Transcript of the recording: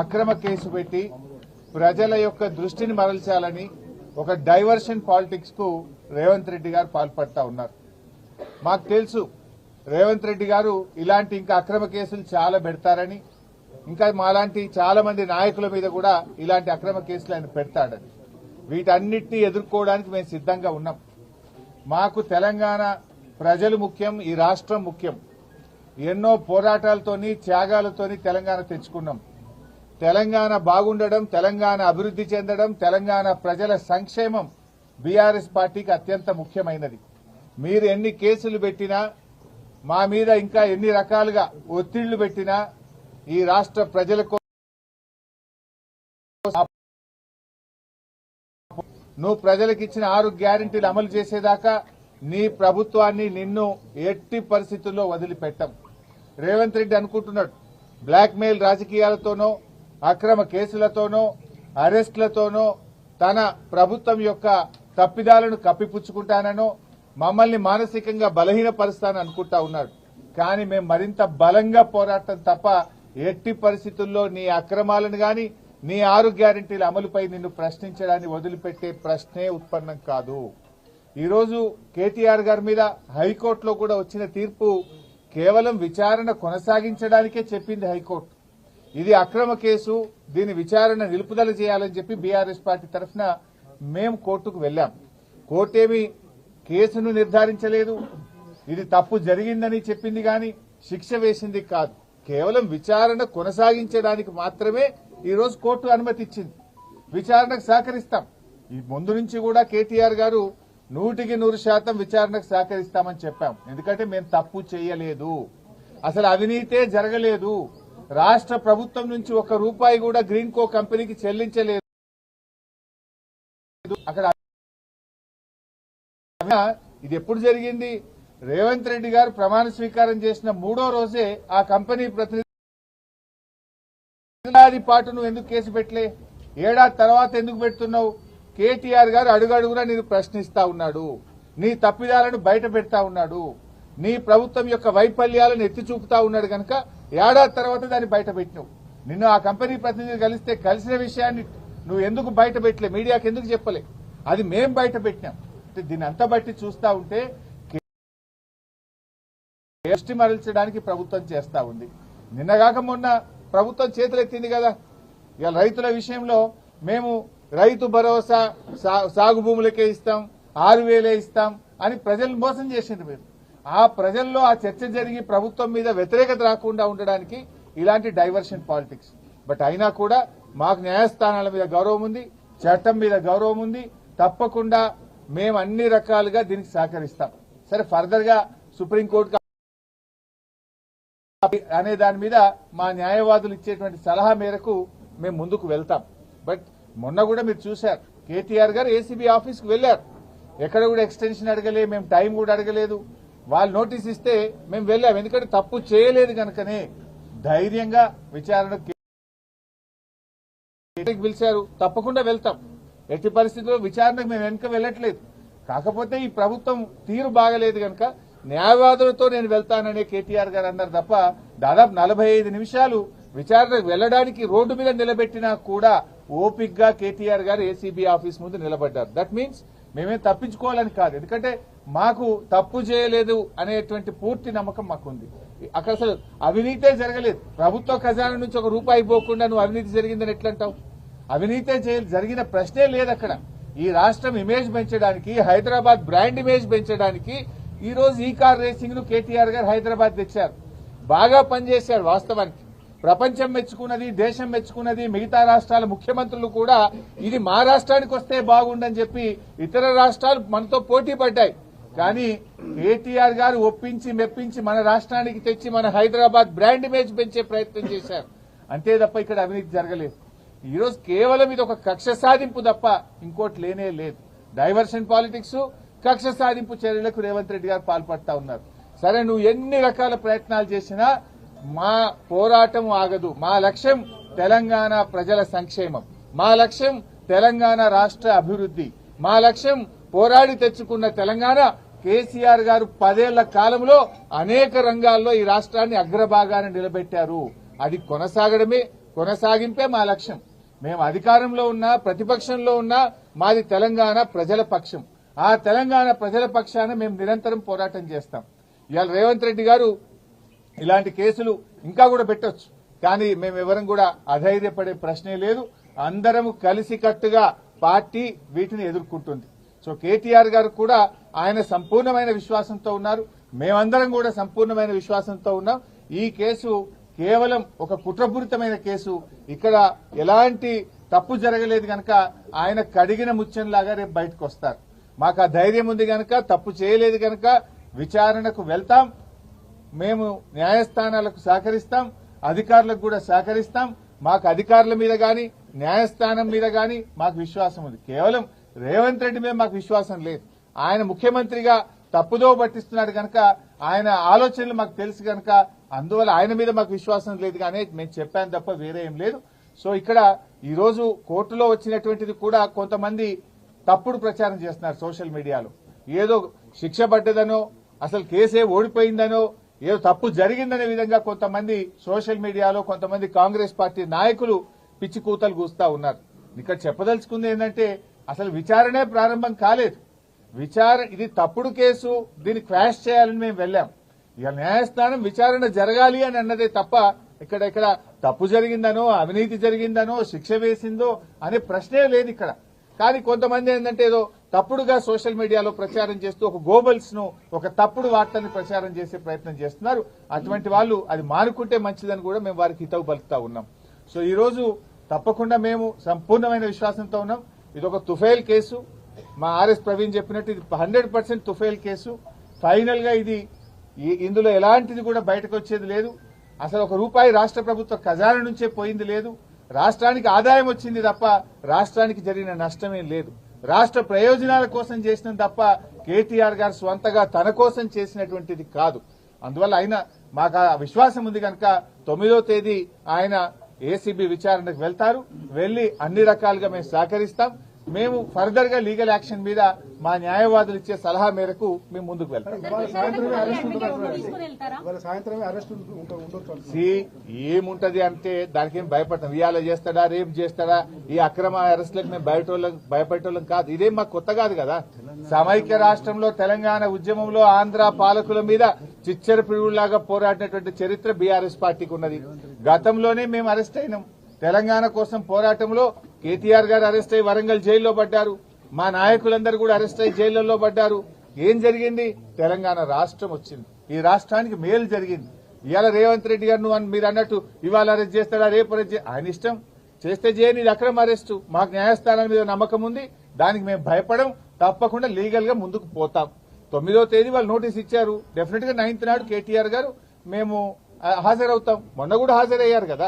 అక్రమ కేసు పెట్టి ప్రజల యొక్క దృష్టిని మరల్చాలని ఒక డైవర్షన్ పాలిటిక్స్ కు రేవంత్ రెడ్డి గారు పాల్పడతా ఉన్నారు. మాకు తెలుసు రేవంత్ రెడ్డి గారు ఇలాంటి ఇంకా అక్రమ కేసులు చాలా పెడతారని, ఇంకా మాలాంటి చాలా మంది నాయకుల మీద కూడా ఇలాంటి అక్రమ కేసులు ఆయన పెడతాడని. వీటన్నిటినీ ఎదుర్కోవడానికి మేము సిద్ధంగా ఉన్నాం. మాకు తెలంగాణ ప్రజలు ముఖ్యం, ఈ రాష్ట్రం ముఖ్యం. ఎన్నో పోరాటాలతోని త్యాగాలతోని తెలంగాణ తెచ్చుకున్నాం. తెలంగాణ బాగుండడం, తెలంగాణ అభివృద్ధి చెందడం, తెలంగాణ ప్రజల సంక్షేమం బీఆర్ఎస్ పార్టీకి అత్యంత ముఖ్యమైనది. మీరు ఎన్ని కేసులు పెట్టినా, మా మీద ఇంకా ఎన్ని రకాలుగా ఒత్తిళ్లు పెట్టినా, ఈ రాష్ట్ర ప్రజలకు నువ్వు ప్రజలకిచ్చిన 6 గ్యారెంటీలు అమలు చేసేదాకా నీ ప్రభుత్వాన్ని నిన్ను ఎట్టి పరిస్థితుల్లో వదిలిపెట్టం. రేవంత్ రెడ్డి అనుకుంటున్నాడు బ్లాక్మెయిల్ రాజకీయాలతోనో, అక్రమ కేసులతోనో, అరెస్టులతోనో తన ప్రభుత్వం యొక్క తప్పిదాలను కప్పిపుచ్చుకుంటానో, మమ్మల్ని మానసికంగా బలహీనపరుస్తానని అనుకుంటా ఉన్నాడు. కానీ మేము మరింత బలంగా పోరాటం తప్ప ఎట్టి పరిస్థితుల్లో నీ అక్రమాలను గాని, నీ 6 గ్యారెంటీల అమలుపై నిన్ను ప్రశ్నించడాన్ని వదిలిపెట్టే ప్రశ్నే ఉత్పన్నం కాదు. ఈరోజు కేటీఆర్ గారి మీద హైకోర్టులో కూడా వచ్చిన తీర్పు కేవలం విచారణ కొనసాగించడానికే చెప్పింది హైకోర్టు. ఇది అక్రమ కేసు, దీని విచారణ నిలుపుదల చేయాలని చెప్పి బీఆర్ఎస్ పార్టీ తరఫున మేము కోర్టుకు వెళ్లాం. కోర్టేమీ కేసును నిర్ధారించలేదు, ఇది తప్పు జరిగిందని చెప్పింది గాని శిక్ష వేసింది కాదు. కేవలం విచారణ కొనసాగించడానికి మాత్రమే ఈరోజు కోర్టు అనుమతి ఇచ్చింది. విచారణకు సహకరిస్తాం. ఈ ముందు నుంచి కూడా కేటీఆర్ గారు 100% విచారణకు సహకరిస్తామని చెప్పాం. ఎందుకంటే మేము తప్పు చేయలేదు, అసలు అవినీతే జరగలేదు, రాష్ట్ర ప్రభుత్వం నుంచి ₹1 కూడా గ్రీన్ కో కంపెనీకి చెల్లించలేదు. అక్కడ ఇది ఎప్పుడు జరిగింది? రేవంత్ రెడ్డి గారు ప్రమాణ స్వీకారం చేసిన 3వ రోజే ఆ కంపెనీ ప్రతినిధి ఏడాది పాటు నువ్వు ఎందుకు కేసు పెట్టలే, ఏడాది తర్వాత ఎందుకు పెడుతున్నావు? కేటీఆర్ గారు అడుగడుగునా నేను ప్రశ్నిస్తా ఉన్నాడు, నీ తప్పిదాలను బయట పెడతా ఉన్నాడు, నీ ప్రభుత్వం యొక్క వైఫల్యాలను ఎత్తి చూపుతా ఉన్నాడు. కనుక ఏడాది తర్వాత దాన్ని బయట పెట్టినావు. నిన్ను ఆ కంపెనీ ప్రతినిధి కలిసిన విషయాన్ని నువ్వు ఎందుకు బయట పెట్టలే, మీడియాకి ఎందుకు చెప్పలే? అది మేం బయట పెట్టినాం. దీన్ని అంతా బట్టి చూస్తా ఉంటే దృష్టి మరల్చడానికి ప్రభుత్వం చేస్తా ఉంది. నిన్నగాక మొన్న ప్రభుత్వం చేతులెత్తింది కదా. ఇవాళ రైతుల విషయంలో మేము రైతు భరోసా సాగు భూములకే ఇస్తాం, 6,000 ఇస్తాం అని ప్రజలను మోసం చేసింది మీరు. ఆ ప్రజల్లో ఆ చర్చ జరిగి ప్రభుత్వం మీద వ్యతిరేకత రాకుండా ఉండడానికి ఇలాంటి డైవర్షన్ పాలిటిక్స్. బట్ అయినా కూడా మాకు న్యాయస్థానాల మీద గౌరవం ఉంది, చట్టం మీద గౌరవం ఉంది. తప్పకుండా మేము అన్ని రకాలుగా దీనికి సహకరిస్తాం. సరే, ఫర్దర్ గా సుప్రీంకోర్టు అనే దాని మీద మా న్యాయవాదులు ఇచ్చేటువంటి సలహా మేరకు మేము ముందుకు వెళ్తాం. బట్ మొన్న కూడా మీరు చూశారు, కేటీఆర్ గారు ఏసీబీ ఆఫీస్కి వెళ్లారు. ఎక్కడ కూడా ఎక్స్టెన్షన్ అడగలేదు, మేము టైం కూడా అడగలేదు. వాళ్ళు నోటీస్ ఇస్తే మేము వెళ్ళాం. ఎందుకంటే తప్పు చేయలేదు కనుకనే ధైర్యంగా విచారణకు పిలిచారు. తప్పకుండా వెళ్తాం. ఎట్టి పరిస్థితుల్లో విచారణకు మేము వెనుక వెళ్ళట్లేదు. కాకపోతే ఈ ప్రభుత్వం తీరు బాగలేదు కనుక న్యాయవాదులతో నేను వెళ్తాననే కేటీఆర్ గారు అన్నారు తప్ప దాదాపు 45 నిమిషాలు విచారణకు వెళ్లడానికి రోడ్డు మీద నిలబెట్టినా కూడా ఓపిక్గా కేటీఆర్ గారు ఏసీబీ ఆఫీస్ ముందు నిలబడ్డారు. దట్ మీన్స్ మేమేం తప్పించుకోవాలని కాదు, ఎందుకంటే మాకు తప్పు చేయలేదు అనేటువంటి పూర్తి నమ్మకం మాకుంది. అక్కడ అసలు అవినీతే జరగలేదు. ప్రభుత్వ ఖజానా నుంచి ₹1 పోకుండా నువ్వు అవినీతి జరిగిందని ఎట్లంటావు? అవినీతే జరిగిన ప్రశ్నే లేదు అక్కడ. ఈ రాష్ట్రం ఇమేజ్ పెంచడానికి, హైదరాబాద్ బ్రాండ్ ఇమేజ్ పెంచడానికి ఈ రోజు ఈ కార్ రేసింగ్ ను కేటీఆర్ గారు హైదరాబాద్ తెచ్చారు. బాగా పనిచేశారు. వాస్తవానికి ప్రపంచం మెచ్చుకున్నది, దేశం మెచ్చుకున్నది. మిగతా రాష్ట్రాల ముఖ్యమంత్రులు కూడా ఇది మా రాష్ట్రానికి వస్తే బాగుండని చెప్పి ఇతర రాష్ట్రాలు మనతో పోటీ పడ్డాయి. కానీ కేటీఆర్ గారు ఒప్పించి మెప్పించి మన రాష్ట్రానికి తెచ్చి మన హైదరాబాద్ బ్రాండ్ ఇమేజ్ పెంచే ప్రయత్నం చేశారు. అంతే తప్ప ఇక్కడ అవినీతి జరగలేదు. ఈరోజు కేవలం ఇది ఒక కక్ష సాధింపు తప్ప ఇంకోటి లేనే లేదు. డైవర్షన్ పాలిటిక్స్, కక్ష సాధింపు చర్యలకు రేవంత్ రెడ్డి గారు పాల్పడతా ఉన్నారు. సరే, నువ్వు ఎన్ని రకాల ప్రయత్నాలు చేసినా మా పోరాటం ఆగదు. మా లక్ష్యం తెలంగాణ ప్రజల సంక్షేమం, మా లక్ష్యం తెలంగాణ రాష్ట్ర అభివృద్ధి, మా లక్ష్యం పోరాడి తెచ్చుకున్న తెలంగాణ. కేసీఆర్ గారు 10 ఏళ్ల కాలంలో అనేక రంగాల్లో ఈ రాష్ట్రాన్ని అగ్రభాగాన్ని నిలబెట్టారు. అది కొనసాగడమే కొనసాగింపే మా లక్ష్యం. మేము అధికారంలో ఉన్నా ప్రతిపక్షంలో ఉన్నా మాది తెలంగాణ ప్రజల పక్షం. ఆ తెలంగాణ ప్రజల పక్షాన మేము నిరంతరం పోరాటం చేస్తాం. ఇవాళ రేవంత్ రెడ్డి గారు ఇలాంటి కేసులు ఇంకా కూడా పెట్టొచ్చు, కానీ మేమెవరం కూడా అధైర్యపడే ప్రశ్నే లేదు. అందరం కలిసికట్టుగా పార్టీ వీటిని ఎదుర్కొంటుంది. సో కేటీఆర్ గారు కూడా ఆయన సంపూర్ణమైన విశ్వాసంతో ఉన్నారు, మేమందరం కూడా సంపూర్ణమైన విశ్వాసంతో ఉన్నాం. ఈ కేసు కేవలం ఒక కుట్రపూరితమైన కేసు, ఇక్కడ ఎలాంటి తప్పు జరగలేదు గనక ఆయన కడిగిన ముత్యంలాగా రేపు బయటకు వస్తారు. మాకు ఆ ధైర్యం ఉంది గనక, తప్పు చేయలేదు గనక విచారణకు వెళ్తాం. మేము న్యాయస్థానాలకు సహకరిస్తాం, అధికారులకు కూడా సహకరిస్తాం. మాకు అధికారుల మీద గాని న్యాయస్థానం మీద గాని మాకు విశ్వాసం ఉంది. కేవలం రేవంత్ రెడ్డి మీద మాకు విశ్వాసం లేదు. ఆయన ముఖ్యమంత్రిగా తప్పుదో పట్టిస్తున్నాడు గనక, ఆయన ఆలోచనలు మాకు తెలుసు గనక, అందువల్ల ఆయన మీద మాకు విశ్వాసం లేదు కానీ మేము చెప్పాను తప్ప వేరే ఏం లేదు. సో ఇక్కడ ఈ రోజు కోర్టులో వచ్చినటువంటిది కూడా కొంతమంది తప్పుడు ప్రచారం చేస్తున్నారు సోషల్ మీడియాలో. ఏదో శిక్ష పడ్డదనో, అసలు కేసే ఓడిపోయిందనో, ఏదో తప్పు జరిగిందనే విధంగా కొంతమంది సోషల్ మీడియాలో కొంతమంది కాంగ్రెస్ పార్టీ నాయకులు పిచ్చి కూతలు కూస్తా ఉన్నారు. ఇక్కడ చెప్పదలుచుకుంది ఏంటంటే అసలు విచారణే ప్రారంభం కాలేదు. ఇది తప్పుడు కేసు, దీన్ని క్వాష్ చేయాలని మేము వెళ్ళాం. ఇక న్యాయస్థానం విచారణ జరగాలి అని అన్నదే తప్ప ఇక్కడ తప్పు జరిగిందనో, అవినీతి జరిగిందనో, శిక్ష వేసిందో అనే ప్రశ్నే లేదు ఇక్కడ. కానీ కొంతమంది ఏంటంటే ఏదో తప్పుడుగా సోషల్ మీడియాలో ప్రచారం చేస్తూ ఒక గోబల్స్ ను, ఒక తప్పుడు వార్తల్ని ప్రచారం చేసే ప్రయత్నం చేస్తున్నారు. అటువంటి వాళ్ళు అది మానుకుంటే మంచిదని కూడా మేము వారికి హితవు పలుకుతా ఉన్నాం. సో ఈ రోజు తప్పకుండా మేము సంపూర్ణమైన విశ్వాసంతో ఉన్నాం. ఇది ఒక తుఫైల్ కేసు. మా ఆర్ఎస్ ప్రవీణ్ చెప్పినట్టు ఇది 100% తుఫైల్ కేసు. ఫైనల్ గా ఇందులో ఎలాంటిది కూడా బయటకు వచ్చేది లేదు. అసలు ఒక రూపాయి రాష్ట్ర ప్రభుత్వ ఖజానా నుంచే పోయింది లేదు. రాష్ట్రానికి ఆదాయం వచ్చింది తప్ప రాష్ట్రానికి జరిగిన నష్టమేం లేదు. రాష్ట్ర ప్రయోజనాల కోసం చేసిన తప్ప కేటీఆర్ గారు స్వంతగా తన కోసం చేసినటువంటిది కాదు. అందువల్ల ఆయన మాకు ఆ విశ్వాసం ఉంది కనుక 9వ తేదీ ఆయన ఏసీబీ విచారణకు వెళ్తారు. వెళ్లి అన్ని రకాలుగా మేము సహకరిస్తాం. మేము ఫర్దర్ గా లీగల్ యాక్షన్ మీద మా న్యాయవాదులు ఇచ్చే సలహా మేరకు మేము ముందుకు వెళ్తాం. ఏముంటది అంటే దానికి ఏం భయపడతాం. ఇవాళ చేస్తాడా, రేపు చేస్తాడా, ఈ అక్రమ అరెస్టులకు మేము భయపడేటోళ్ళం కాదు. ఇదేం మాకు కొత్త కాదు కదా. సమైక్య రాష్ట్రంలో తెలంగాణ ఉద్యమంలో ఆంధ్ర పాలకుల మీద చిచ్చర పిడుగులాగా పోరాడినటువంటి చరిత్ర బీఆర్ఎస్ పార్టీకి ఉన్నది. గతంలోనే మేము అరెస్ట్ అయినాం. తెలంగాణ కోసం పోరాటంలో కేటీఆర్ గారు అరెస్ట్ అయ్యి వరంగల్ జైల్లో పడ్డారు. మా నాయకులందరూ కూడా అరెస్ట్ అయ్యి జైళ్లలో పడ్డారు. ఏం జరిగింది? తెలంగాణ రాష్ట్రం వచ్చింది. ఈ రాష్ట్రానికి మేలు జరిగింది. ఇవాళ రేవంత్ రెడ్డి గారు మీరు అన్నట్టు ఇవాళ అరెస్ట్ చేస్తాడా, రేపు అరెస్ట్ ఆయన ఇష్టం, చేస్తే చేయని, ఇది అక్రమ అరెస్టు. మాకు న్యాయస్థానాల మీద నమ్మకం ఉంది, దానికి మేము భయపడం. తప్పకుండా లీగల్ గా ముందుకు పోతాం. 9వ తేదీ వాళ్ళు నోటీస్ ఇచ్చారు. డెఫినెట్ గా 9th నాడు కేటీఆర్ గారు మేము హాజరవుతాం. మొన్న కూడా హాజరయ్యారు కదా.